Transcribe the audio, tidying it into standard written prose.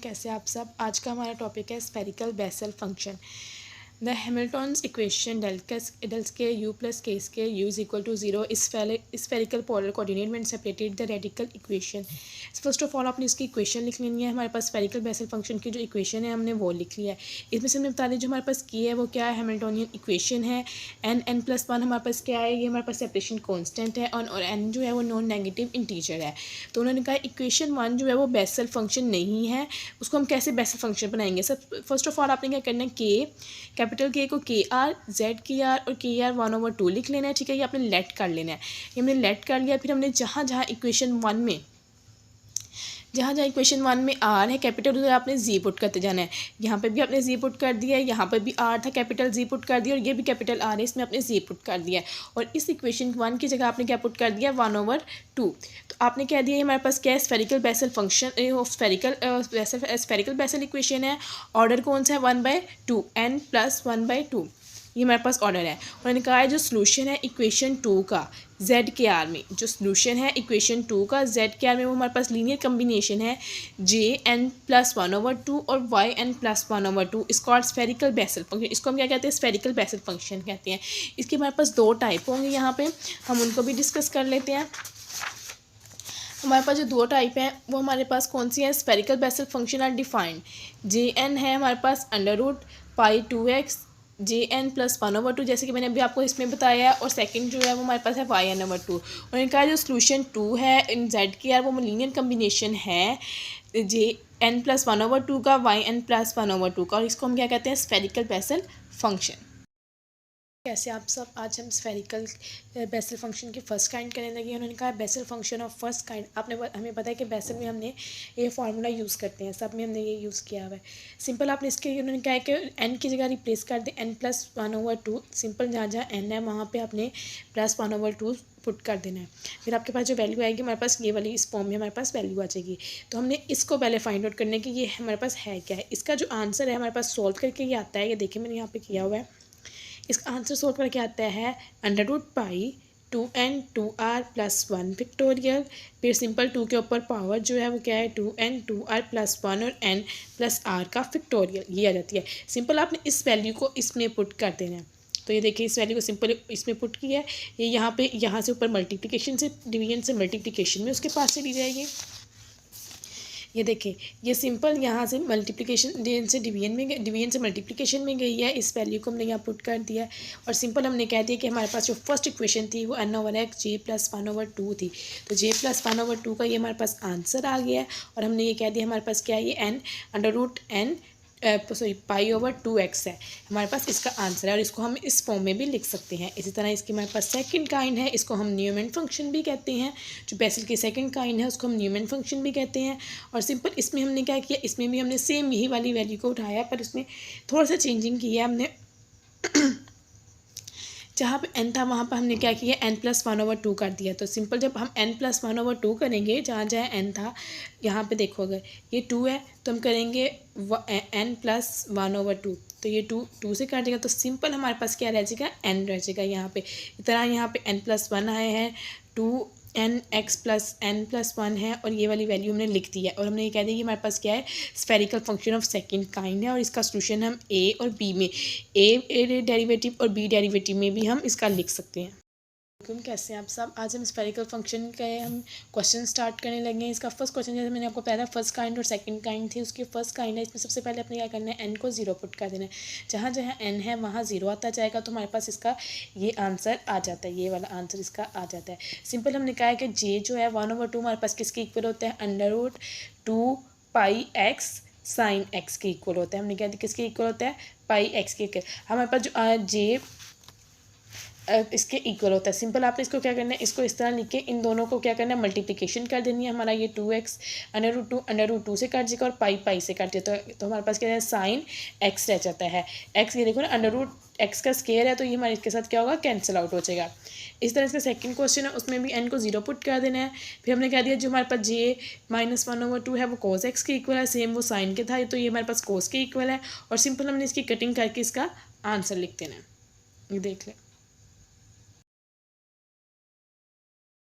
कैसे आप सब। आज का हमारा टॉपिक है spherical Bessel function. The Hamilton's equation del square u plus k square u is equal to zero spherical polar coordinate में separated the radical equation. First of all आपने इसकी इक्वेशन लिख लेनी है। हमारे पास स्फेरिकल बेसल फंक्शन की जो equation है हमने वो लिख लिया है। इसमें से हमने बता दें जो हमारे पास की है वो क्या है, हैमिल्टोनियन इक्वेशन है। n प्लस वन हमारे पास क्या है, ये हमारे पास सेपरेशन कॉन्स्टेंट है और n जो है वो नॉन नेगेटिव इंटीजर है। तो उन्होंने कहा इक्वेशन वन जो है वो बेसल फंक्शन नहीं है, उसको हम कैसे बेसल फंक्शन बनाएंगे। सब फर्स्ट ऑफ ऑल आपने क्या करना है, कैपिटल के को के आर, जेड के आर और के आर 1/2 लिख लेना है। ठीक है, ये आपने लेट कर लेना है। ये हमने लेट कर लिया। फिर हमने जहाँ जहाँ इक्वेशन वन में आर है कैपिटल, उधर आपने जी पुट करते जाना है। यहाँ पे भी आपने जी पुट कर दिया है, यहाँ पे भी आर था कैपिटल, जी पुट कर दिया, और ये भी कैपिटल आर है, इसमें आपने जी पुट कर दिया है। और इस इक्वेशन वन की जगह आपने क्या पुट कर दिया, 1/2। तो आपने कह दिया हमारे पास क्या है, spherical Bessel function, spherical Bessel equation है। ऑर्डर कौन सा है, 1/2, n+1/2 ये हमारे पास ऑर्डर है। उन्होंने कहा है जो सोल्यूशन है इक्वेशन 2 का जेड के आर में, जो सोल्यूशन है इक्वेशन 2 का जेड के आर में, वो हमारे पास लीनियर कम्बिनेशन है Jn+1/2 और Yn+1/2। इसको और स्फेरिकल बेसल फंक्शन, इसको हम क्या कहते हैं, स्फेरिकल बेसल फंक्शन कहते हैं। इसके हमारे पास दो टाइप होंगे, यहाँ पे हम उनको भी डिस्कस कर लेते हैं। हमारे पास जो दो टाइप हैं वो हमारे पास कौन सी है, spherical Bessel function are defined. Jn है हमारे पास √π2x Jn+1/2, जैसे कि मैंने अभी आपको इसमें बताया है। और सेकंड जो है वो हमारे पास है Yn/2। और इनका जो सोल्यूशन 2 है इन जेड के आर वो लीनियर कम्बिनेशन है Jn+1/2 का Yn+1/2 का, और इसको हम क्या कहते हैं, स्फेरिकल बेसल फंक्शन। कैसे आप सब। आज हम स्फेरिकल बेसल फंक्शन की फर्स्ट काइंड करने लगे। उन्होंने कहा Bessel function of first kind. हमें पता है कि बेसल में हमने ये फार्मूला यूज़ करते हैं, सब में हमने ये यूज़ किया हुआ है। सिंपल आपने इसके उन्होंने कहा है कि n की जगह रिप्लेस कर दें n+1/2। सिंपल जहाँ जहाँ n है वहाँ पे आपने +1/2 पुट कर देना है। फिर आपके पास जो वैल्यू आएगी हमारे पास ये वाली, इस फॉर्म में हमारे पास वैल्यू आ जाएगी। तो हमने इसको पहले फाइंड आउट करने की, ये हमारे पास है क्या है। इसका जो आंसर है हमारे पास सॉल्व करके ये आता है, ये देखिए मैंने यहाँ पे किया हुआ है। इसका आंसर सॉल्व करके आता है √π2n2r+1 फैक्टोरियल। फिर सिंपल 2 के ऊपर पावर जो है वो क्या है, 2n2r+1 और n+r का फैक्टोरियल, ये आ जाती है। सिंपल आपने इस वैल्यू को इसमें पुट कर देना है। तो ये देखिए इस वैल्यू को सिंपल इसमें पुट किया है। ये यहाँ से ऊपर मल्टीप्लिकेशन से, डिवीजन से मल्टीप्लिकेशन में उसके पास चली जाएगी। ये देखिए ये सिंपल यहाँ से मल्टीप्लिकेशन से डिवीजन से मल्टीप्लिकेशन में गई है। इस वैल्यू को हमने यहाँ पुट कर दिया है। और सिंपल हमने कह दिया कि हमारे पास जो फर्स्ट इक्वेशन थी वो n/x J+1/2 थी। तो J+1/2 का ये हमारे पास आंसर आ गया है। और हमने ये कह दिया हमारे पास क्या है, ये π/2x है हमारे पास, इसका आंसर है। और इसको हम इस फॉर्म में भी लिख सकते हैं। इसी तरह इसकी हमारे पास सेकंड काइंड है, इसको हम न्यूमैन फंक्शन भी कहते हैं। जो बेसल की सेकंड काइंड है उसको हम न्यूमैन फंक्शन भी कहते हैं। और सिंपल इसमें हमने क्या किया, इसमें भी हमने सेम यही वाली वैल्यू को उठाया, पर इसमें थोड़ा सा चेंजिंग किया हमने। जहाँ पे n था वहाँ पर हमने क्या किया, n+1/2 कर दिया। तो सिंपल जब हम n+1/2 करेंगे, जहाँ जहाँ n था, यहाँ पे देखो अगर ये 2 है तो हम करेंगे n+1/2। तो ये 2 से काटेगा तो सिंपल हमारे पास क्या रह जाएगा, n रह जाएगा। यहाँ पे इतना, यहाँ पे n+1 आए हैं, 2nx+n+1 है, और ये वाली वैल्यू हमने लिख दी है। और हमने ये कह दिया कि हमारे पास क्या है, spherical function of second kind है। और इसका सोल्यूशन हम a और b में, a डेरिवेटिव और b डेरिवेटिव में भी हम इसका लिख सकते हैं। कैसे आप सब। आज हम स्फेरिकल फंक्शन के हम क्वेश्चन स्टार्ट करने लगे हैं। इसका फर्स्ट क्वेश्चन जैसे मैंने आपको पहला फर्स्ट काइंड और सेकंड काइंड थी, उसकी फर्स्ट काइंड है। इसमें सबसे पहले अपने क्या करना है, n को 0 पुट कर देना है। जहाँ जहाँ n है वहाँ 0 आता जाएगा। तो हमारे पास इसका ये आंसर आ जाता है, ये वाला आंसर इसका आ जाता है। सिंपल हमने कहा है कि j जो है 1/2 हमारे पास किसके इक्वल होता है, √2πx sin x के इक्वल होता है। हमने कहा किसके इक्वल होता है, πx के इक्वल। हमारे पास जो j इसके इक्वल होता है। सिंपल आपने इसको क्या करना है, इसको इस तरह लिख के इन दोनों को क्या करना है, मल्टीप्लिकेशन कर देनी है। हमारा ये 2x √2 से कट जाएगा और पाई से कट जाता है। तो हमारे पास क्या है, साइन x रह जाता है। x ये देखो ना, √x का स्केयर है, तो ये हमारे इसके साथ क्या होगा, कैंसिल आउट हो जाएगा। इस तरह इसका सेकंड क्वेश्चन है, उसमें भी n को 0 पुट कर देना है। फिर हमने कह दिया जो हमारे पास J-1/2 है वो cos x के इक्वल है, सेम वो साइन के था, तो ये हमारे पास cos के इक्वल है। और सिंपल हमने इसकी कटिंग करके इसका आंसर लिख देना है। ये देख लें।